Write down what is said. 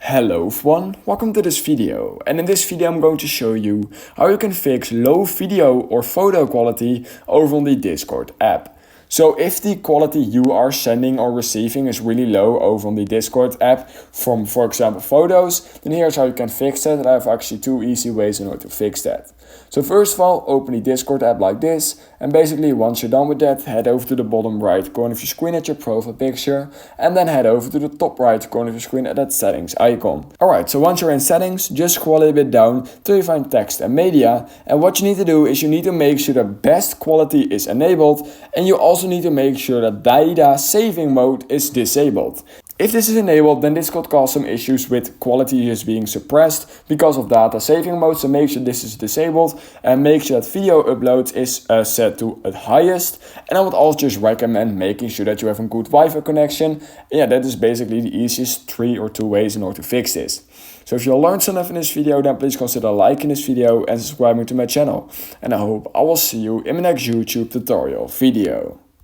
Hello everyone, welcome to this video, and in this video I'm going to show you how you can fix low video or photo quality over on the Discord app. So if the quality you are sending or receiving is really low over on the Discord app from, for example, photos, then here's how you can fix that, and I have actually two easy ways in order to fix that. So first of all, open the Discord app like this, and basically once you're done with that, head over to the bottom right corner of your screen at your profile picture, and then head over to the top right corner of your screen at that settings icon. Alright, so once you're in settings, just scroll a little bit down till you find text and media, and what you need to do is you need to make sure that best quality is enabled, and you also need to make sure that data saving mode is disabled. If this is enabled, then this could cause some issues with quality just being suppressed because of data saving mode, so make sure this is disabled and make sure that video upload is set to at highest. And I would also just recommend making sure that you have a good Wi-Fi connection. Yeah, that is basically the easiest 3 or 2 ways in order to fix this. So if you learned something in this video, then please consider liking this video and subscribing to my channel. And I hope I will see you in my next YouTube tutorial video.